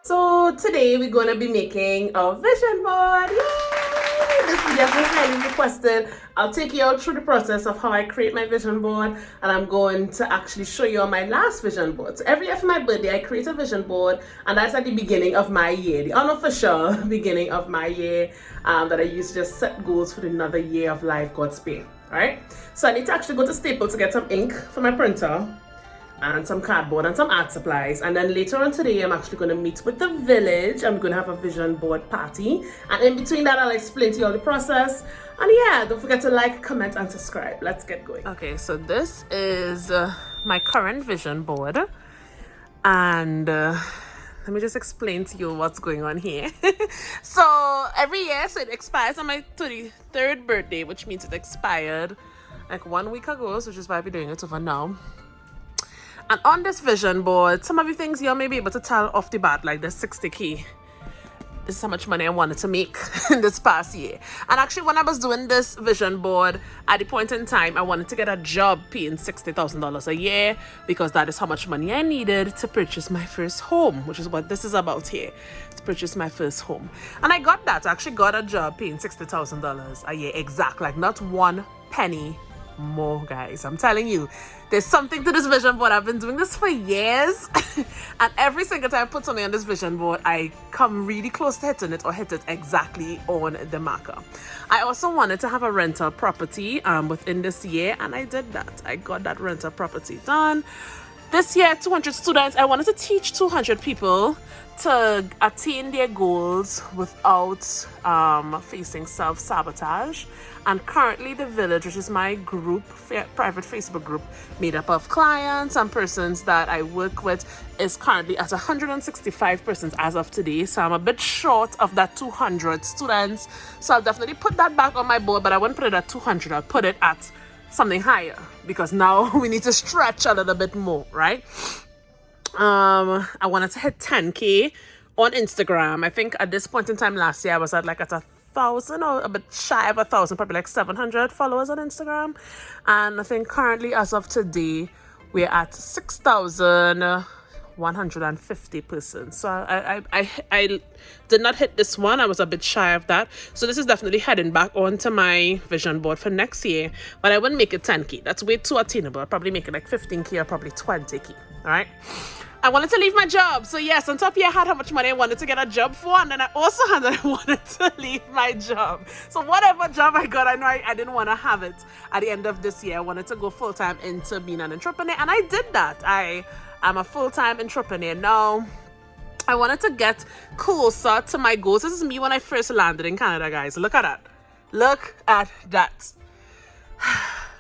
So today we're going to be making a vision board. Yay! This video was highly requested. I'll take you all through the process of how I create my vision board, and I'm going to actually show you on my last vision board. So every year for my birthday I create a vision board, and that's at the beginning of my year, the unofficial beginning of my year, that I use to just set goals for another year of life, God's spare. Alright, so I need to actually go to Staples to get some ink for my printer and some cardboard and some art supplies, and then later on today I'm actually going to meet with the village. I'm going to have a vision board party, and in between that I'll explain to you all the process. And yeah, don't forget to like, comment and subscribe. Let's get going. Okay, so this is my current vision board, and let me just explain to you what's going on here. So every year, so it expires on my 33rd birthday, which means it expired like 1 week ago, so which is why I'll be doing it over now. And on this vision board, some of the things you may be able to tell off the bat, like the 60k. This is how much money I wanted to make in this past year. And actually, when I was doing this vision board, at the point in time, I wanted to get a job paying $60,000 a year, because that is how much money I needed to purchase my first home, which is what this is about here, to purchase my first home. And I got that. I actually got a job paying $60,000 a year, exact, like not one penny more, guys. I'm telling you, there's something to this vision board. I've been doing this for years and every single time I put something on this vision board, I come really close to hitting it, or hit it exactly on the marker. I also wanted to have a rental property within this year, and I did that. I got that rental property done. This year, 200 students. I wanted to teach 200 people to attain their goals without facing self-sabotage. And currently the village, which is my group, private Facebook group made up of clients and persons that I work with, is currently at 165 persons as of today. So I'm a bit short of that 200 students. So I'll definitely put that back on my board, but I won't put it at 200. I'll put it at something higher, because now we need to stretch a little bit more, right? I wanted to hit 10k on Instagram. I think at this point in time last year I was at like at 1,000 or a bit shy of 1,000, probably like 700 followers on Instagram. And I think currently as of today we're at 6,150 persons. So I did not hit this one. I was a bit shy of that. So this is definitely heading back onto my vision board for next year. But I wouldn't make it 10k. That's way too attainable. I'll probably make it like 15k or probably 20k. All right. I wanted to leave my job. So yes, on top here I had how much money I wanted to get a job for, and then I also had that I wanted to leave my job. So whatever job I got, I know I didn't want to have it at the end of this year. I wanted to go full-time into being an entrepreneur, and I did that. I am a full-time entrepreneur now. I wanted to get closer to my goals. This is me when I first landed in Canada, guys. Look at that. Look at that.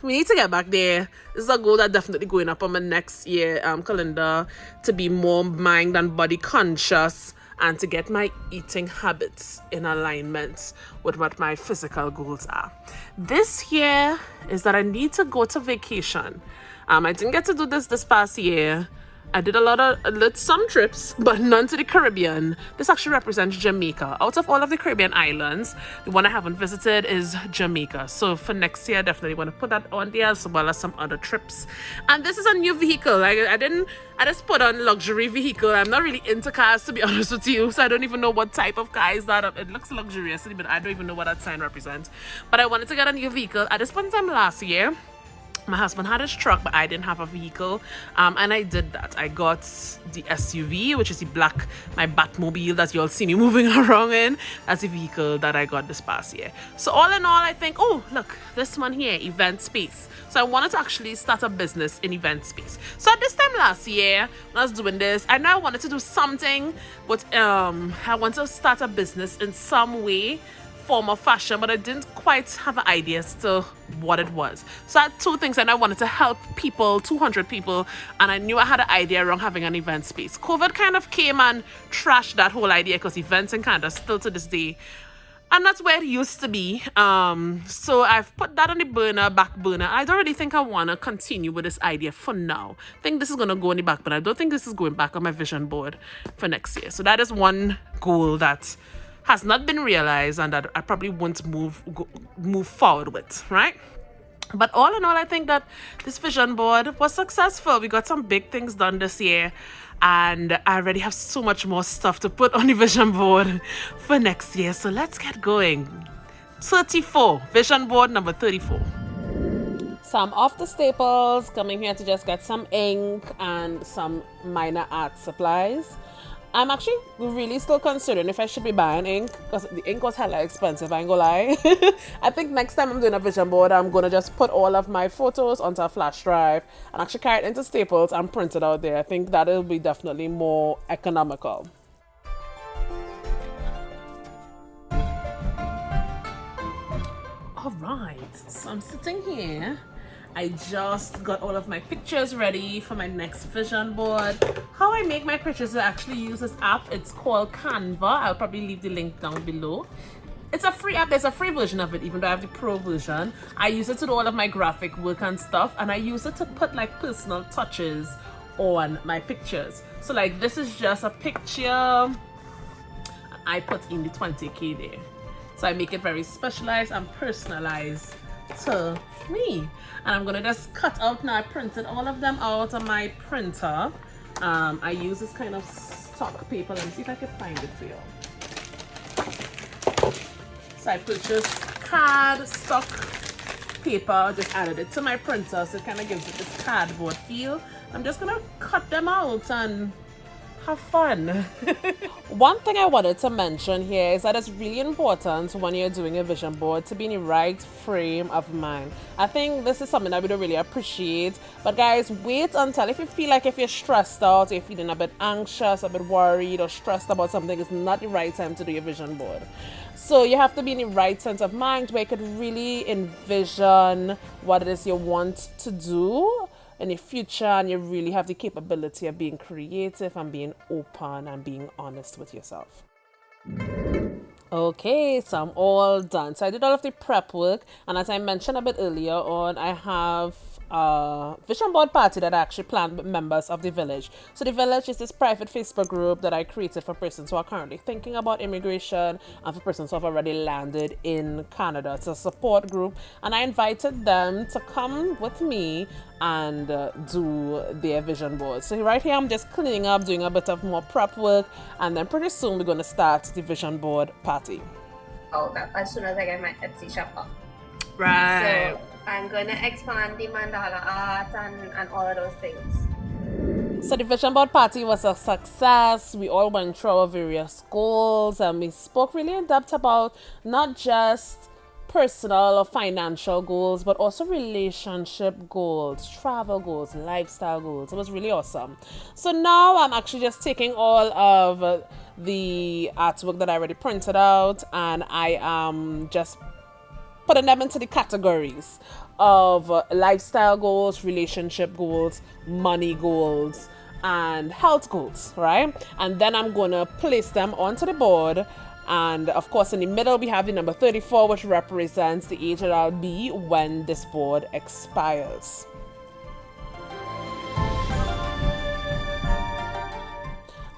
We need to get back there. This is a goal that's definitely going up on my next year calendar, to be more mind and body conscious and to get my eating habits in alignment with what my physical goals are. This year is that I need to go to vacation. I didn't get to do this past year. I did some trips, but none to the Caribbean. This actually represents Jamaica. Out of all of the Caribbean islands, the one I haven't visited is Jamaica. So for next year, I definitely want to put that on there, as well as some other trips. And this is a new vehicle. I just put on luxury vehicle. I'm not really into cars, to be honest with you. So I don't even know what type of car is that. It looks luxurious, but I don't even know what that sign represents. But I wanted to get a new vehicle. At this point in time last year, my husband had his truck, but I didn't have a vehicle, and I did that. I got the SUV, which is my Batmobile that you'll see me moving around in. That's the vehicle that I got this past year. So all in all, I think, oh look, this one here, event space. So I wanted to actually start a business in event space. So at this time last year, when I was doing this, I know I wanted to do something, but I want to start a business in some way, form of fashion, but I didn't quite have an idea as to what it was. So I had two things, and I wanted to help people, 200 people, and I knew I had an idea around having an event space. COVID kind of came and trashed that whole idea, because events in Canada still to this day, and that's where it used to be. So I've put that on the back burner. I don't really think I want to continue with this idea for now. I think this is going to go in the back, but I don't think this is going back on my vision board for next year. So that is one goal that has not been realized and that I probably won't move forward with, right? But all in all, I think that this vision board was successful. We got some big things done this year, and I already have so much more stuff to put on the vision board for next year. So let's get going. 34, vision board number 34. Some of the staples, coming here to just get some ink and some minor art supplies. I'm actually really still considering if I should be buying ink, because the ink was hella expensive, I ain't gonna lie. I think next time I'm doing a vision board, I'm gonna just put all of my photos onto a flash drive and actually carry it into Staples and print it out there. I think that'll be definitely more economical. All right, so I'm sitting here. I just got all of my pictures ready for my next vision board. How I make my pictures is I actually use this app. It's called Canva. I'll probably leave the link down below. It's a free app. There's a free version of it, even though I have the pro version. I use it to do all of my graphic work and stuff, and I use it to put like personal touches on my pictures. So like this is just a picture I put in the 20K there. So I make it very specialized and personalized to me. And I'm gonna just cut out now. I printed all of them out on my printer. I use this kind of stock paper. Let me see if I can find it for you. So I purchased card stock paper, just added it to my printer, so it kind of gives it this cardboard feel. I'm just gonna cut them out and have fun. One thing I wanted to mention here is that it's really important when you're doing a vision board to be in the right frame of mind. I think this is something that we don't really appreciate, but guys, wait until if you feel like if you're stressed out, you're feeling a bit anxious, a bit worried or stressed about something, it's not the right time to do your vision board. So you have to be in the right sense of mind where you could really envision what it is you want to do in the future, and you really have the capability of being creative and being open and being honest with yourself. Okay, so I'm all done. So I did all of the prep work, and as I mentioned a bit earlier on, I have a vision board party that I actually planned with members of the village. So the village is this private Facebook group that I created for persons who are currently thinking about immigration and for persons who have already landed in Canada. It's a support group, and I invited them to come with me and do their vision board. So right here I'm just cleaning up, doing a bit of more prep work, and then pretty soon we're going to start the vision board party. Oh, that as soon as I get my Etsy shop up. Right. So I'm going to expand the mandala art and all of those things. So the vision board party was a success. We all went through our various goals, and we spoke really in depth about not just personal or financial goals, but also relationship goals, travel goals, lifestyle goals. It was really awesome. So now I'm actually just taking all of the artwork that I already printed out, and I am just putting them into the categories of lifestyle goals, relationship goals, money goals, and health goals, right? And then I'm gonna place them onto the board. And of course, in the middle, we have the number 34, which represents the age that I'll be when this board expires.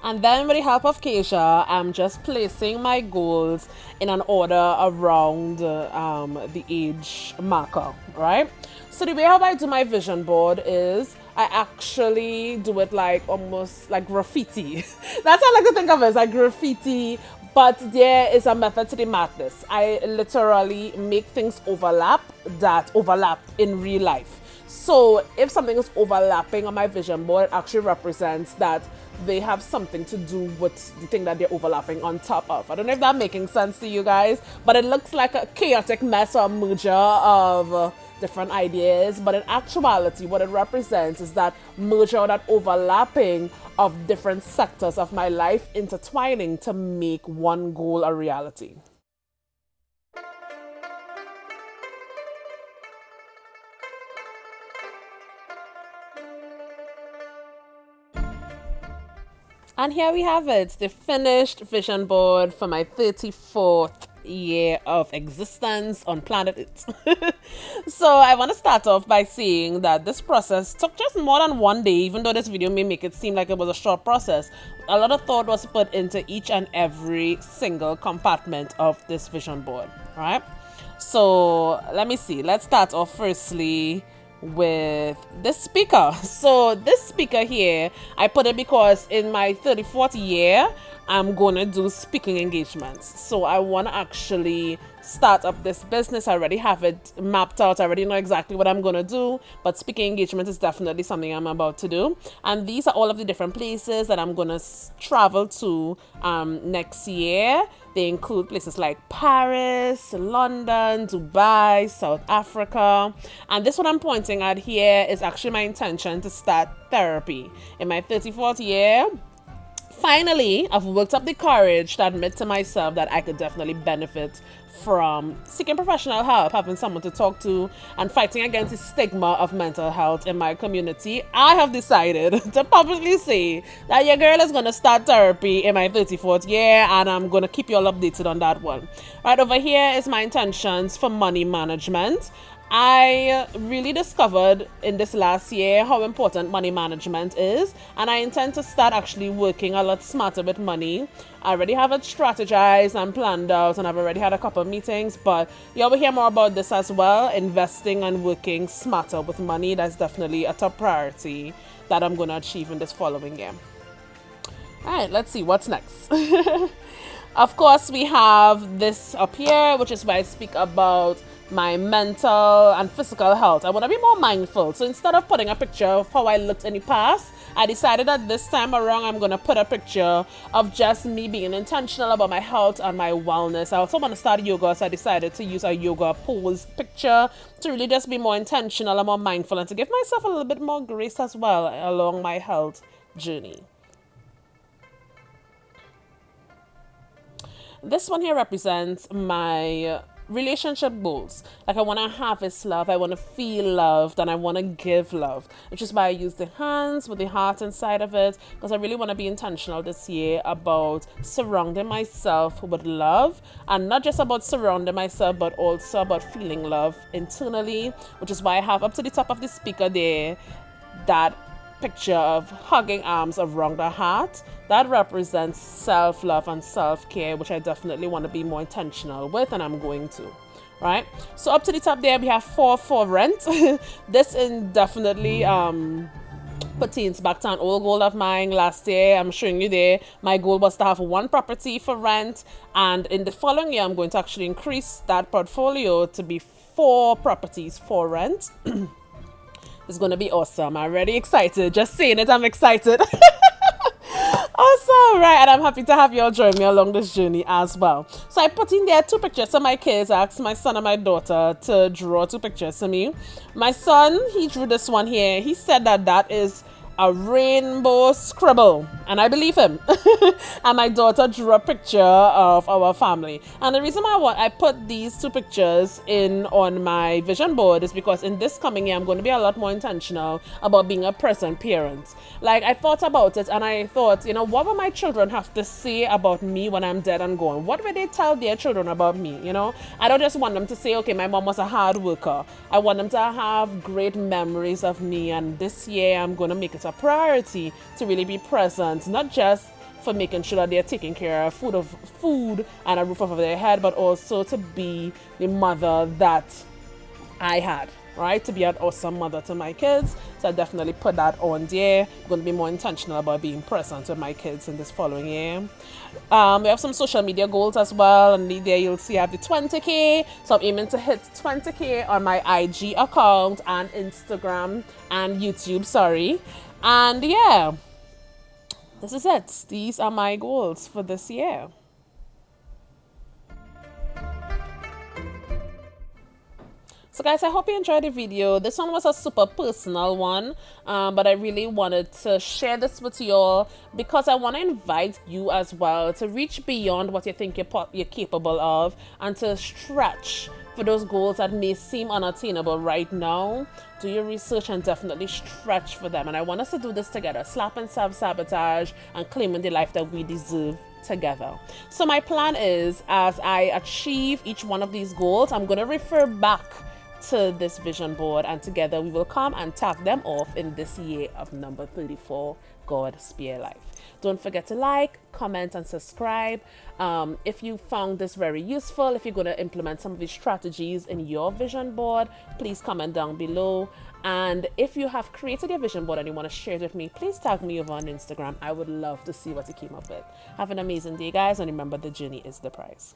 And then with the help of Keisha, I'm just placing my goals in an order around the age marker, right? So the way how I do my vision board is I actually do it like almost like graffiti. That's how I like to think of it, as like graffiti, but there is a method to the madness. I literally make things overlap that overlap in real life. So if something is overlapping on my vision board, it actually represents that they have something to do with the thing that they're overlapping on top of. I don't know if that's making sense to you guys, but it looks like a chaotic mess or a merger of different ideas. But in actuality, what it represents is that merger or that overlapping of different sectors of my life intertwining to make one goal a reality. And here we have it, the finished vision board for my 34th year of existence on planet Earth. So I want to start off by saying that this process took just more than one day, even though this video may make it seem like it was a short process. A lot of thought was put into each and every single compartment of this vision board, right? So let me see. Let's start off firstly with this speaker. So this speaker here, I put it because in my 34th year, I'm gonna do speaking engagements. So I want to actually start up this business. I already have it mapped out. I already know exactly what I'm gonna do, but speaking engagement is definitely something I'm about to do. And these are all of the different places that I'm gonna travel to next year. They include places like Paris, London, Dubai, South Africa. And this one I'm pointing at here is actually my intention to start therapy. In my 34th year, finally, I've worked up the courage to admit to myself that I could definitely benefit from seeking professional help, having someone to talk to, and fighting against the stigma of mental health in my community. I have decided to publicly say that your girl is going to start therapy in my 34th year, and I'm going to keep you all updated on that one. Right over here is my intentions for money management. I really discovered in this last year how important money management is, and I intend to start actually working a lot smarter with money. I already have it strategized and planned out, and I've already had a couple of meetings, but you'll hear more about this as well. Investing and working smarter with money, that's definitely a top priority that I'm going to achieve in this following year. All right, let's see what's next. Of course, we have this up here, which is where I speak about my mental and physical health. I want to be more mindful. So instead of putting a picture of how I looked in the past, I decided that this time around I'm going to put a picture of just me being intentional about my health and my wellness. I also want to start yoga, so I decided to use a yoga pose picture to really just be more intentional and more mindful, and to give myself a little bit more grace as well along my health journey. This one here represents my relationship goals. Like, I want to harvest love, I want to feel loved, and I want to give love, which is why I use the hands with the heart inside of it, because I really want to be intentional this year about surrounding myself with love, and not just about surrounding myself, but also about feeling love internally, which is why I have up to the top of the speaker there that picture of hugging arms around the heart. That represents self-love and self-care, which I definitely want to be more intentional with, and I'm going to. Right? So up to the top there, we have 4 for rent. This definitely pertains back to an old goal of mine last year. I'm showing you there. My goal was to have 1 property for rent, and in the following year, I'm going to actually increase that portfolio to be 4 properties for rent. It's going to be awesome. I'm already excited. Just saying it, I'm excited. Awesome, right? And I'm happy to have you all join me along this journey as well. So I put in there 2 pictures of my kids. I asked my son and my daughter to draw 2 pictures for me. My son, he drew this one here. He said that that is a rainbow scribble, and I believe him. And my daughter drew a picture of our family, and the reason why I put these 2 pictures in on my vision board is because in this coming year I'm going to be a lot more intentional about being a present parent. Like, I thought about it, and I thought, you know, what will my children have to say about me when I'm dead and gone? What will they tell their children about me? You know, I don't just want them to say, okay, my mom was a hard worker. I want them to have great memories of me, and this year I'm going to make it a priority to really be present, not just for making sure that they're taking care of food and a roof over their head, but also to be the mother that I had, right? To be an awesome mother to my kids. So I definitely put that on there. I'm going to be more intentional about being present with my kids in this following year. We have some social media goals as well, and there you'll see I have the 20k. So I'm aiming to hit 20k on my IG account and Instagram and YouTube, sorry. And yeah, this is it. These are my goals for this year. So guys, I hope you enjoyed the video. This one was a super personal one, but I really wanted to share this with you all because I want to invite you as well to reach beyond what you think you're capable of, and to stretch for those goals that may seem unattainable right now. Do your research and definitely stretch for them. And I want us to do this together, slapping self-sabotage and claiming the life that we deserve together. So my plan is, as I achieve each one of these goals, I'm going to refer back to this vision board, and together we will come and tap them off in this year of number 34, God Spare Life. Don't forget to like, comment, and subscribe. If you found this very useful, if you're going to implement some of these strategies in your vision board, please comment down below. And if you have created your vision board and you want to share it with me, please tag me over on Instagram. I would love to see what you came up with. Have an amazing day, guys, and remember, the journey is the prize.